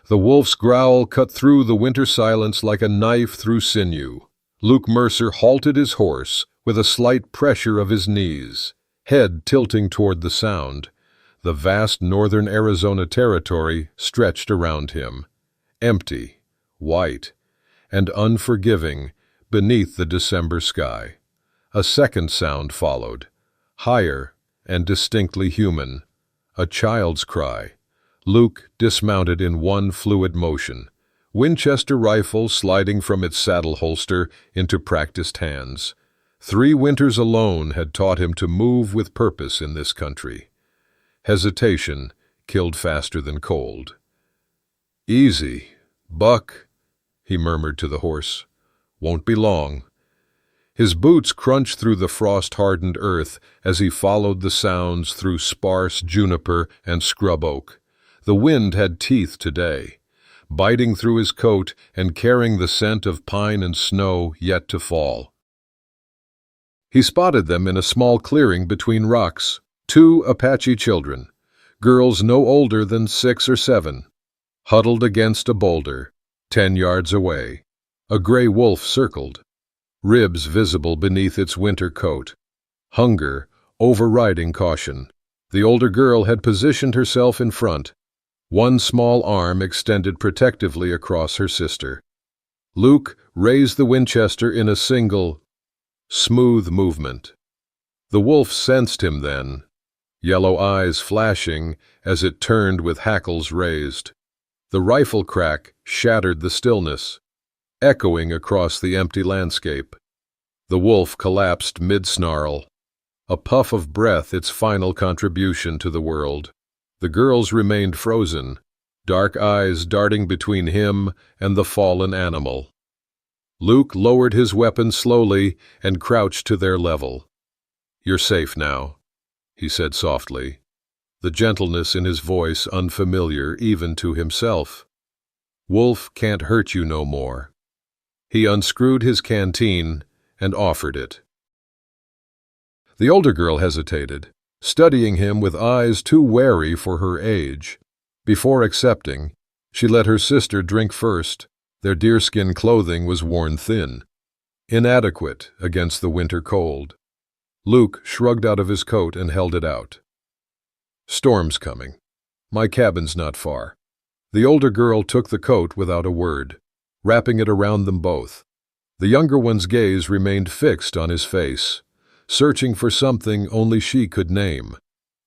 The wolf's growl cut through the winter silence like a knife through sinew. Luke Mercer halted his horse with a slight pressure of his knees, head tilting toward the sound. The vast northern Arizona territory stretched around him, empty, white, and unforgiving beneath the December sky. A second sound followed, higher and distinctly human, a child's cry. Luke dismounted in one fluid motion, Winchester rifle sliding from its saddle holster into practiced hands. 3 winters alone had taught him to move with purpose in this country. Hesitation killed faster than cold. "Easy, Buck," he murmured to the horse. "Won't be long." His boots crunched through the frost-hardened earth as he followed the sounds through sparse juniper and scrub oak. The wind had teeth today, biting through his coat and carrying the scent of pine and snow yet to fall. He spotted them in a small clearing between rocks, 2 Apache children, girls no older than 6 or 7, huddled against a boulder, 10 yards away. A gray wolf circled, ribs visible beneath its winter coat, hunger overriding caution. The older girl had positioned herself in front, one small arm extended protectively across her sister. Luke raised the Winchester in a single, smooth movement. The wolf sensed him then, yellow eyes flashing as it turned with hackles raised. The rifle crack shattered the stillness, echoing across the empty landscape. The wolf collapsed mid-snarl, a puff of breath its final contribution to the world. The girls remained frozen, dark eyes darting between him and the fallen animal. Luke lowered his weapon slowly and crouched to their level. "You're safe now," he said softly, the gentleness in his voice unfamiliar even to himself. "Wolf can't hurt you no more." He unscrewed his canteen and offered it. The older girl hesitated, studying him with eyes too wary for her age. Before accepting, she let her sister drink first. Their deerskin clothing was worn thin, inadequate against the winter cold. Luke shrugged out of his coat and held it out. "Storm's coming. My cabin's not far." The older girl took the coat without a word, wrapping it around them both. The younger one's gaze remained fixed on his face, searching for something only she could name.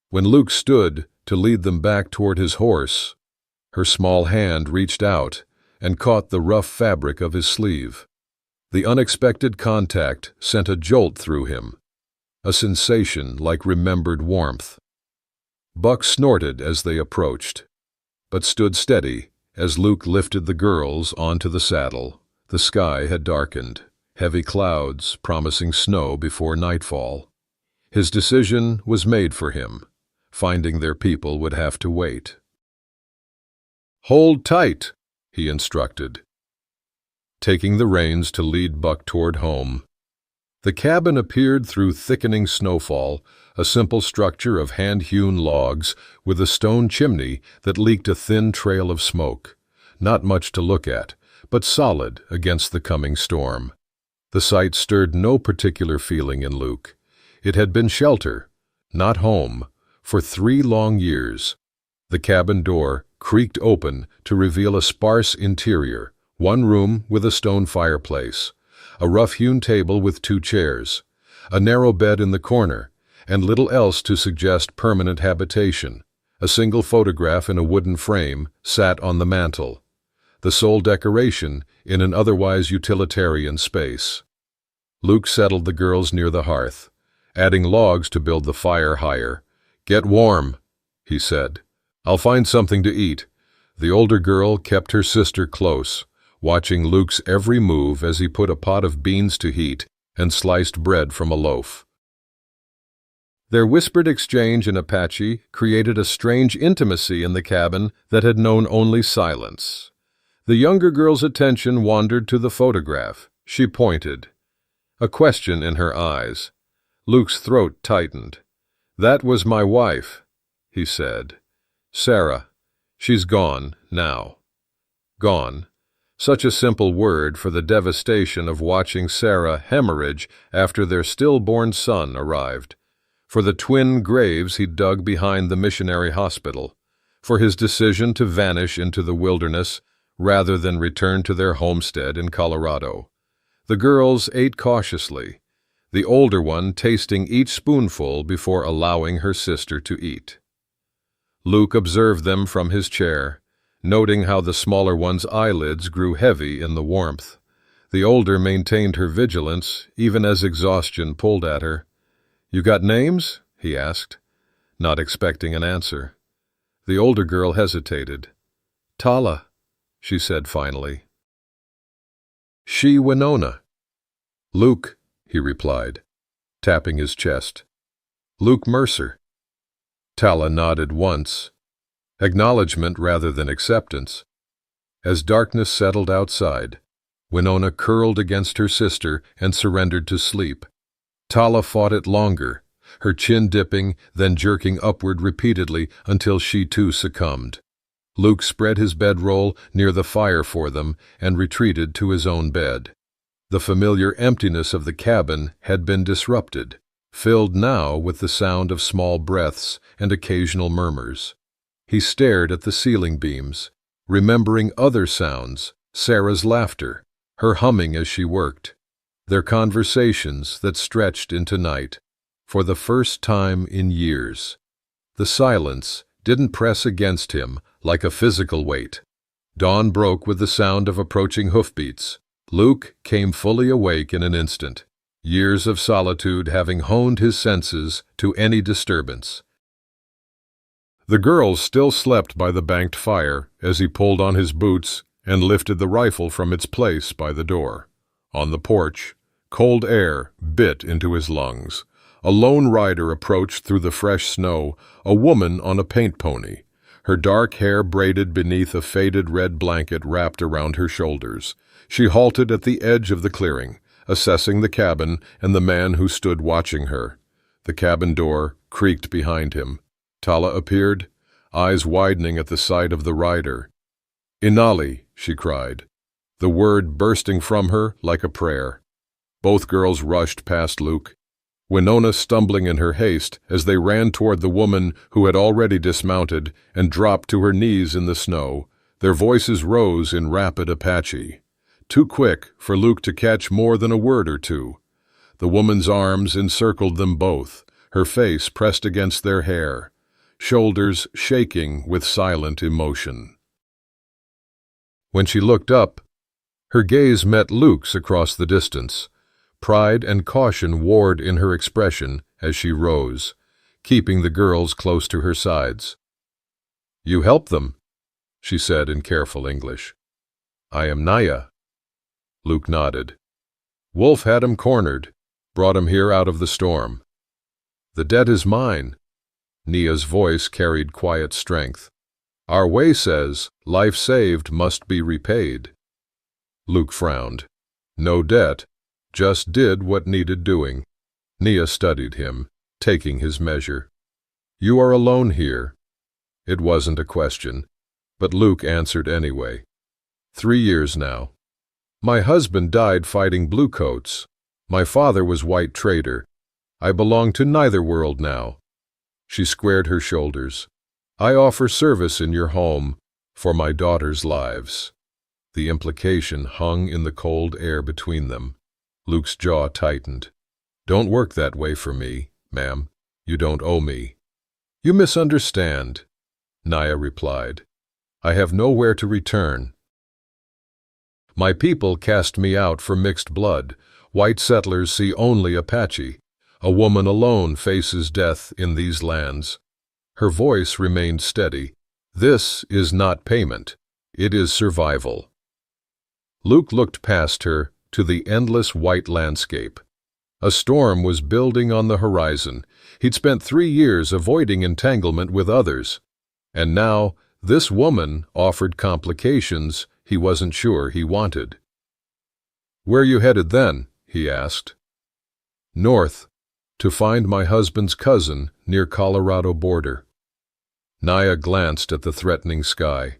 When Luke stood to lead them back toward his horse, her small hand reached out and caught the rough fabric of his sleeve. The unexpected contact sent a jolt through him, a sensation like remembered warmth. Buck snorted as they approached, but stood steady as Luke lifted the girls onto the saddle. The sky had darkened, heavy clouds promising snow before nightfall. His decision was made for him. Finding their people would have to wait. "Hold tight," he instructed, taking the reins to lead Buck toward home. The cabin appeared through thickening snowfall, a simple structure of hand-hewn logs with a stone chimney that leaked a thin trail of smoke. Not much to look at, but solid against the coming storm. The sight stirred no particular feeling in Luke. It had been shelter, not home, for 3 long years. The cabin door creaked open to reveal a sparse interior, one room with a stone fireplace, a rough-hewn table with 2 chairs, a narrow bed in the corner, and little else to suggest permanent habitation. A single photograph in a wooden frame sat on the mantel, the sole decoration in an otherwise utilitarian space. Luke settled the girls near the hearth, adding logs to build the fire higher. "Get warm," he said. "I'll find something to eat." The older girl kept her sister close, watching Luke's every move as he put a pot of beans to heat and sliced bread from a loaf. Their whispered exchange in Apache created a strange intimacy in the cabin that had known only silence. The younger girl's attention wandered to the photograph. She pointed, a question in her eyes. Luke's throat tightened. "That was my wife," he said. "Sarah. She's gone now." gone. Such a simple word for the devastation of watching Sarah hemorrhage after their stillborn son arrived. For the twin graves he dug behind the missionary hospital. For his decision to vanish into the wilderness rather than return to their homestead in Colorado. The girls ate cautiously, the older one tasting each spoonful before allowing her sister to eat. Luke observed them from his chair, noting how the smaller one's eyelids grew heavy in the warmth. The older maintained her vigilance, even as exhaustion pulled at her. "You got names?" he asked, not expecting an answer. The older girl hesitated. "Tala," she said finally. "She Winona." "Luke," he replied, tapping his chest. "Luke Mercer." Tala nodded once, acknowledgement rather than acceptance. As darkness settled outside, Winona curled against her sister and surrendered to sleep. Tala fought it longer, her chin dipping, then jerking upward repeatedly until she too succumbed. Luke spread his bedroll near the fire for them and retreated to his own bed. The familiar emptiness of the cabin had been disrupted, filled now with the sound of small breaths and occasional murmurs. He stared at the ceiling beams, remembering other sounds, Sarah's laughter, her humming as she worked, their conversations that stretched into night. For the first time in years, the silence didn't press against him like a physical weight. Dawn broke with the sound of approaching hoofbeats. Luke came fully awake in an instant, years of solitude having honed his senses to any disturbance. The girls still slept by the banked fire as he pulled on his boots and lifted the rifle from its place by the door. On the porch, cold air bit into his lungs. A lone rider approached through the fresh snow, a woman on a paint pony, her dark hair braided beneath a faded red blanket wrapped around her shoulders. She halted at the edge of the clearing, assessing the cabin and the man who stood watching her. The cabin door creaked behind him. Tala appeared, eyes widening at the sight of the rider. "Inali," she cried, the word bursting from her like a prayer. Both girls rushed past Luke, Winona stumbling in her haste as they ran toward the woman who had already dismounted and dropped to her knees in the snow. Their voices rose in rapid Apache, too quick for Luke to catch more than a word or two. The woman's arms encircled them both, her face pressed against their hair, shoulders shaking with silent emotion. When she looked up, her gaze met Luke's across the distance. Pride and caution warred in her expression as she rose, keeping the girls close to her sides. "You helped them," she said in careful English. "I am Naya." Luke nodded. "Wolf had him cornered, brought him here out of the storm." "The debt is mine." Nia's voice carried quiet strength. "Our way says life saved must be repaid." Luke frowned. "No debt. Just did what needed doing." Nia studied him, taking his measure. "You are alone here." It wasn't a question, but Luke answered anyway. 3 years now. "My husband died fighting bluecoats. My father was white trader. I belong to neither world now." She squared her shoulders. "I offer service in your home for my daughters' lives." The implication hung in the cold air between them. Luke's jaw tightened. "Don't work that way for me, ma'am. You don't owe me." "You misunderstand," Naya replied. "I have nowhere to return. My people cast me out for mixed blood. White settlers see only Apache. A woman alone faces death in these lands." Her voice remained steady. "This is not payment. It is survival." Luke looked past her to the endless white landscape. A storm was building on the horizon. He'd spent 3 years avoiding entanglement with others, and now this woman offered complications he wasn't sure he wanted. "Where you headed then?" he asked. "North, to find my husband's cousin near Colorado border." Naya glanced at the threatening sky.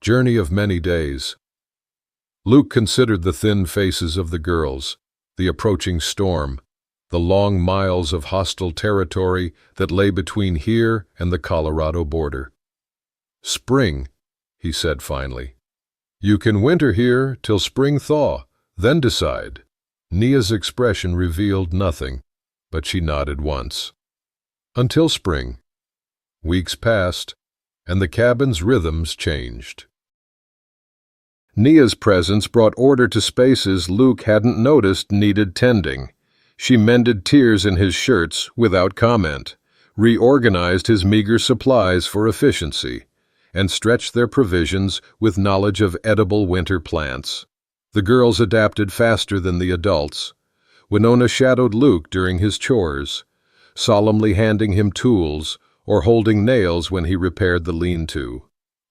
Journey of many days. Luke considered the thin faces of the girls, the approaching storm, the long miles of hostile territory that lay between here and the Colorado border. Spring, he said finally. You can winter here till spring thaw, then decide. Nia's expression revealed nothing, but she nodded once. Until spring. Weeks passed, and the cabin's rhythms changed. Nia's presence brought order to spaces Luke hadn't noticed needed tending. She mended tears in his shirts without comment, reorganized his meager supplies for efficiency, and stretched their provisions with knowledge of edible winter plants. The girls adapted faster than the adults. Winona shadowed Luke during his chores, solemnly handing him tools or holding nails when he repaired the lean-to.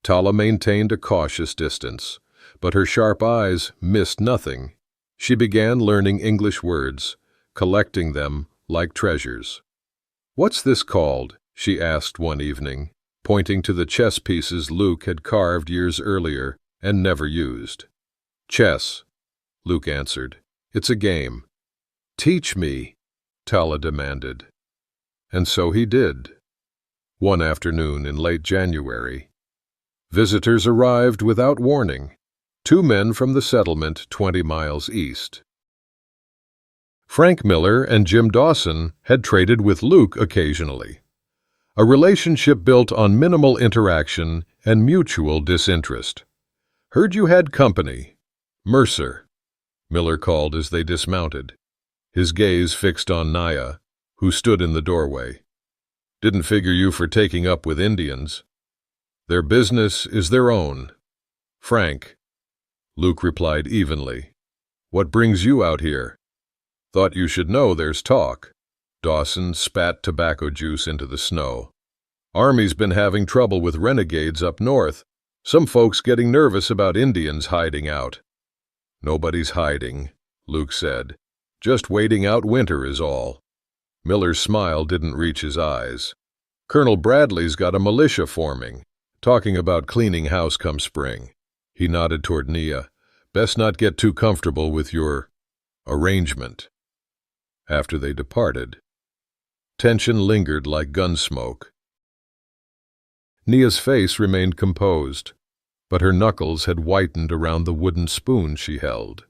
Tala maintained a cautious distance, but her sharp eyes missed nothing. She began learning English words, collecting them like treasures. "What's this called?" she asked one evening, pointing to the chess pieces Luke had carved years earlier and never used. "Chess," Luke answered. "It's a game." "Teach me," Tala demanded. And so he did. One afternoon in late January, visitors arrived without warning. 2 men from the settlement 20 miles east. Frank Miller and Jim Dawson had traded with Luke occasionally, a relationship built on minimal interaction and mutual disinterest. "Heard you had company." "Mercer," Miller called as they dismounted, his gaze fixed on Nia, who stood in the doorway. "Didn't figure you for taking up with Indians." "Their business is their own." "Frank," Luke replied evenly. "What brings you out here?" "Thought you should know there's talk." Dawson spat tobacco juice into the snow. "Army's been having trouble with renegades up north. Some folks getting nervous about Indians hiding out." "Nobody's hiding," Luke said. "Just waiting out winter is all." Miller's smile didn't reach his eyes. "Colonel Bradley's got a militia forming, talking about cleaning house come spring." He nodded toward Nia. "Best not get too comfortable with your arrangement." After they departed, tension lingered like gun smoke. Nia's face remained composed, but her knuckles had whitened around the wooden spoon she held.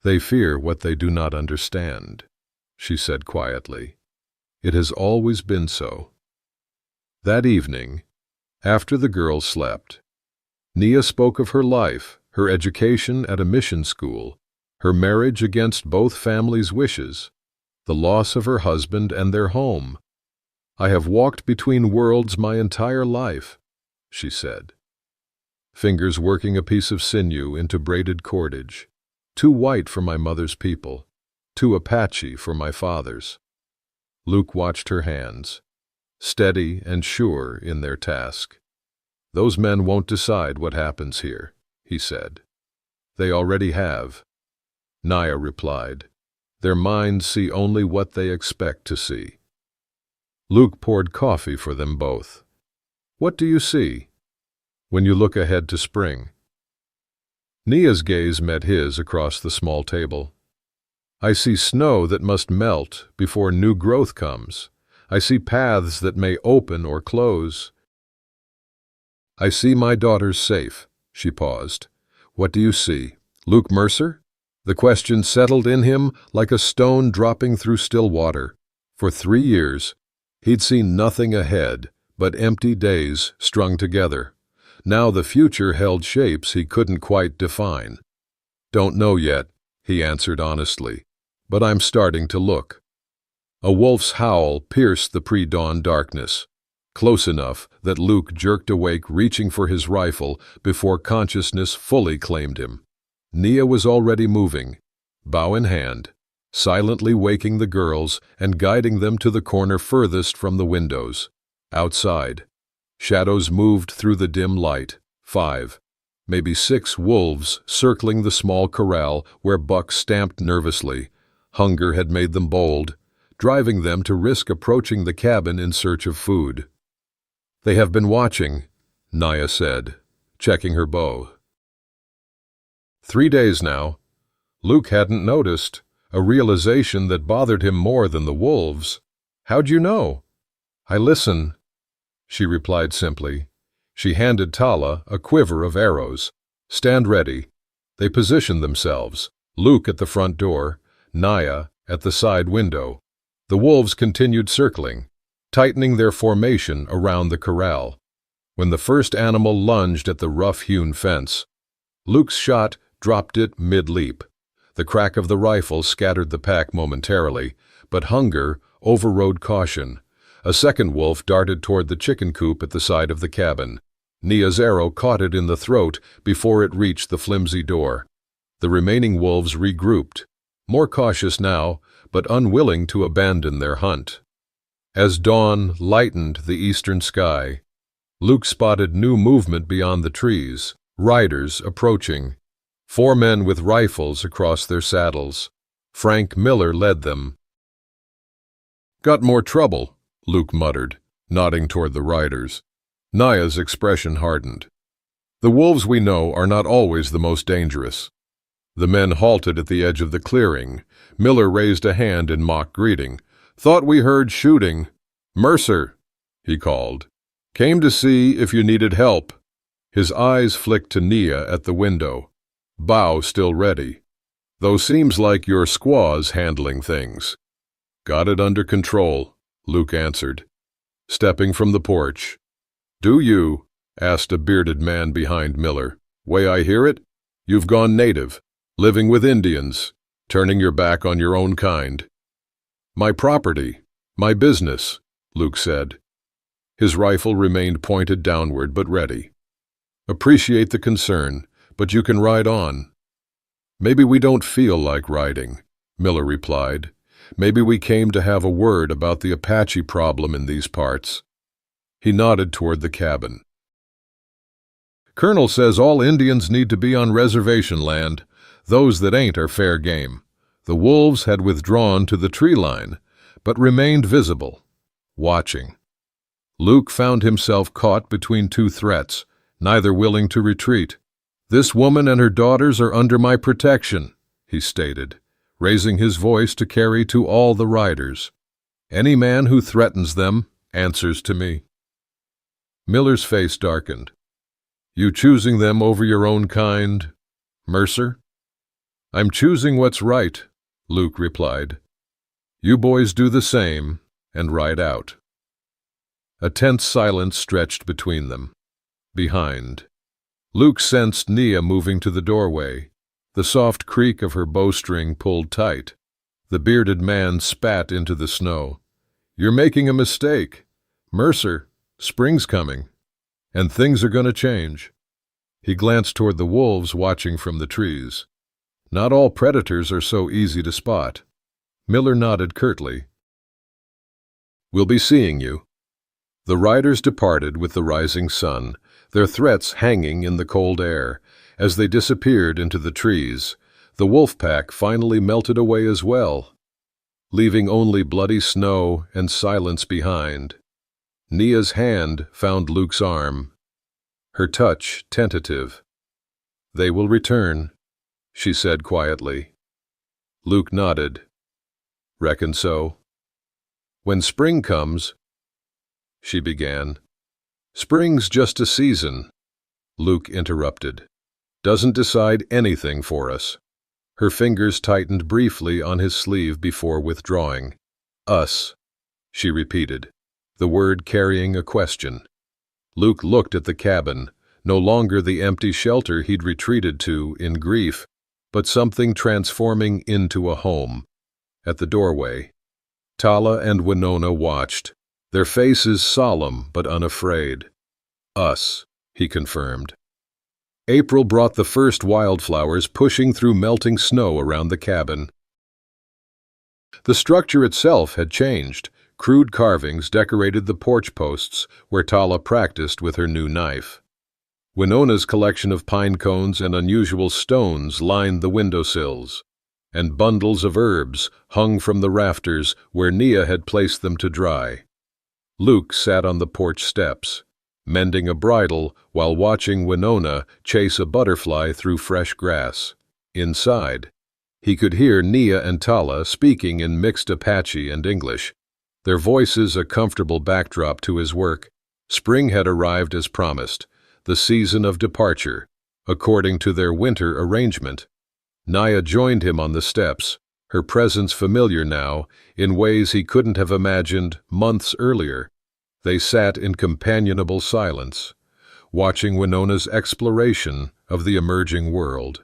"They fear what they do not understand," she said quietly. "It has always been so." That evening, after the girls slept, Nia spoke of her life, her education at a mission school, her marriage against both families' wishes, the loss of her husband and their home. "I have walked between worlds my entire life," she said, fingers working a piece of sinew into braided cordage, "too white for my mother's people, too Apache for my father's." Luke watched her hands, steady and sure in their task. "Those men won't decide what happens here," he said. "They already have." Nia replied, "Their minds see only what they expect to see." Luke poured coffee for them both. "What do you see when you look ahead to spring?" Nia's gaze met his across the small table. "I see snow that must melt before new growth comes. I see paths that may open or close. I see my daughters safe." She paused. "What do you see? Luke Mercer?" The question settled in him like a stone dropping through still water. For 3 years, he'd seen nothing ahead but empty days strung together. Now the future held shapes he couldn't quite define. "Don't know yet," he answered honestly, "but I'm starting to look." A wolf's howl pierced the pre-dawn darkness, close enough that Luke jerked awake, reaching for his rifle before consciousness fully claimed him. Nia was already moving, bow in hand, silently waking the girls and guiding them to the corner furthest from the windows. Outside, shadows moved through the dim light. 5, maybe 6 wolves circling the small corral where Buck stamped nervously. Hunger had made them bold, driving them to risk approaching the cabin in search of food. "They have been watching," Nia said, checking her bow. 3 days now. Luke hadn't noticed, a realization that bothered him more than the wolves. "How'd you know?" "I listen," she replied simply. She handed Tala a quiver of arrows. "Stand ready." They positioned themselves, Luke at the front door, Naya at the side window. The wolves continued circling, tightening their formation around the corral. When the first animal lunged at the rough-hewn fence, Luke's shot dropped it mid-leap. The crack of the rifle scattered the pack momentarily, but hunger overrode caution. A second wolf darted toward the chicken coop at the side of the cabin. Nia's arrow caught it in the throat before it reached the flimsy door. The remaining wolves regrouped, more cautious now, but unwilling to abandon their hunt. As dawn lightened the eastern sky, Luke spotted new movement beyond the trees, riders approaching. 4 men with rifles across their saddles. Frank Miller led them. "Got more trouble," Luke muttered, nodding toward the riders. Naya's expression hardened. "The wolves we know are not always the most dangerous." The men halted at the edge of the clearing. Miller raised a hand in mock greeting. "Thought we heard shooting." "Mercer," he called. "Came to see if you needed help." His eyes flicked to Nia at the window. "Bow still ready. Though seems like your squaw's handling things." "Got it under control," Luke answered, stepping from the porch. "Do you?" asked a bearded man behind Miller. "Way I hear it, you've gone native, living with Indians, turning your back on your own kind." "My property, my business," Luke said. His rifle remained pointed downward but ready. "Appreciate the concern, but you can ride on." "Maybe we don't feel like riding," Miller replied. "Maybe we came to have a word about the Apache problem in these parts." He nodded toward the cabin. "Colonel says all Indians need to be on reservation land. Those that ain't are fair game." The wolves had withdrawn to the tree line, but remained visible, watching. Luke found himself caught between 2 threats, neither willing to retreat. "This woman and her daughters are under my protection," he stated, raising his voice to carry to all the riders. "Any man who threatens them answers to me." Miller's face darkened. "You choosing them over your own kind, Mercer?" "I'm choosing what's right," Luke replied. "You boys do the same and ride out." A tense silence stretched between them. Behind, Luke sensed Nia moving to the doorway. The soft creak of her bowstring pulled tight. The bearded man spat into the snow. "You're making a mistake. Mercer, spring's coming, and things are going to change." He glanced toward the wolves watching from the trees. "Not all predators are so easy to spot." Miller nodded curtly. "We'll be seeing you." The riders departed with the rising sun, their threats hanging in the cold air. As they disappeared into the trees, the wolf pack finally melted away as well, leaving only bloody snow and silence behind. Nia's hand found Luke's arm, her touch tentative. "They will return," she said quietly. Luke nodded. "Reckon so." "When spring comes," she began. "Spring's just a season," Luke interrupted. "Doesn't decide anything for us." Her fingers tightened briefly on his sleeve before withdrawing. "Us," she repeated, the word carrying a question. Luke looked at the cabin, no longer the empty shelter he'd retreated to in grief, but something transforming into a home. At the doorway, Tala and Winona watched, their faces solemn but unafraid. "Us," he confirmed. April brought the first wildflowers pushing through melting snow around the cabin. The structure itself had changed. Crude carvings decorated the porch posts where Tala practiced with her new knife. Winona's collection of pine cones and unusual stones lined the windowsills, and bundles of herbs hung from the rafters where Nia had placed them to dry. Luke sat on the porch steps, mending a bridle while watching Winona chase a butterfly through fresh grass. Inside, he could hear Nia and Tala speaking in mixed Apache and English, their voices a comfortable backdrop to his work. Spring had arrived as promised, the season of departure, according to their winter arrangement. Nia joined him on the steps, her presence familiar now in ways he couldn't have imagined months earlier. They sat in companionable silence, watching Winona's exploration of the emerging world.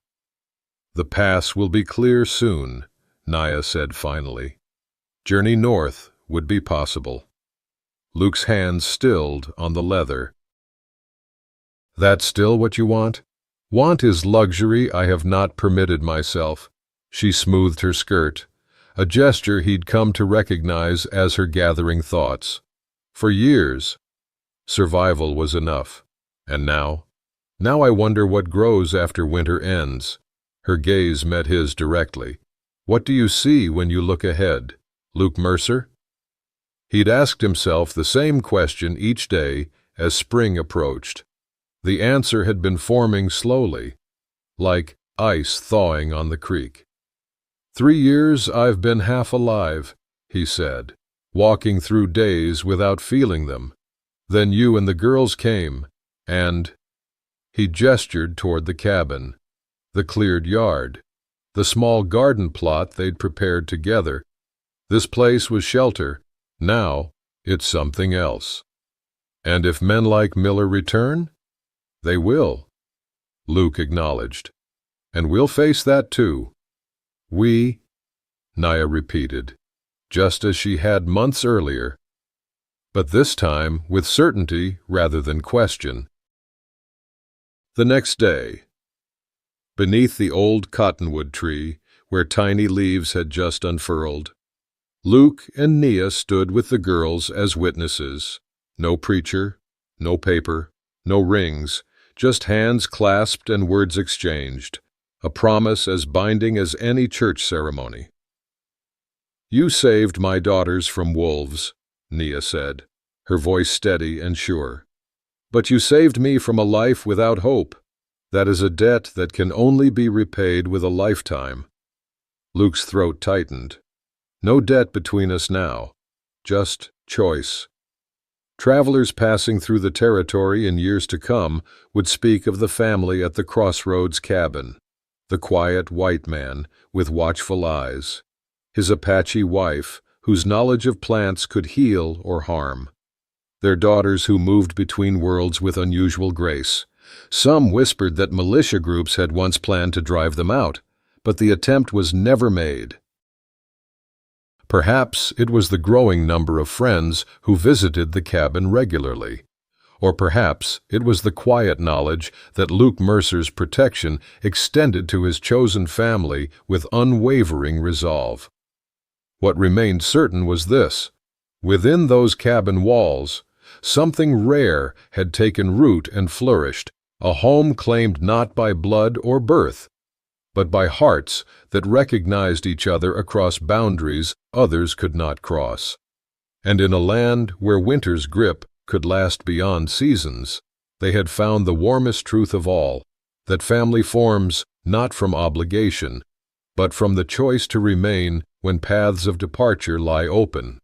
"The pass will be clear soon," Nia said finally. Journey north would be possible. Luke's hands stilled on the leather. "That's still what you want?" "Want is luxury I have not permitted myself." She smoothed her skirt, a gesture he'd come to recognize as her gathering thoughts. For years, survival was enough. And now? Now I wonder what grows after winter ends. Her gaze met his directly. "What do you see when you look ahead, Luke Mercer?" He'd asked himself the same question each day as spring approached. The answer had been forming slowly, like ice thawing on the creek. 3 years I've been half alive," he said, walking through days without feeling them. "Then you and the girls came, and—" He gestured toward the cabin, the cleared yard, the small garden plot they'd prepared together. This place was shelter. Now it's something else. "And if men like Miller return?" "They will," Luke acknowledged. "And we'll face that too." "We," Nia repeated, just as she had months earlier, but this time with certainty rather than question. The next day, beneath the old cottonwood tree, where tiny leaves had just unfurled, Luke and Nia stood with the girls as witnesses. No preacher, no paper, no rings, just hands clasped and words exchanged, a promise as binding as any church ceremony. "You saved my daughters from wolves," Nia said, her voice steady and sure. "But you saved me from a life without hope. That is a debt that can only be repaid with a lifetime." Luke's throat tightened. No debt between us now, just choice. Travelers passing through the territory in years to come would speak of the family at the crossroads cabin, the quiet white man with watchful eyes, his Apache wife whose knowledge of plants could heal or harm, their daughters who moved between worlds with unusual grace. Some whispered that militia groups had once planned to drive them out, but the attempt was never made. Perhaps it was the growing number of friends who visited the cabin regularly. Or perhaps it was the quiet knowledge that Luke Mercer's protection extended to his chosen family with unwavering resolve. What remained certain was this: within those cabin walls, something rare had taken root and flourished, a home claimed not by blood or birth, but by hearts that recognized each other across boundaries others could not cross. And in a land where winter's grip could last beyond seasons, they had found the warmest truth of all, that family forms not from obligation, but from the choice to remain when paths of departure lie open.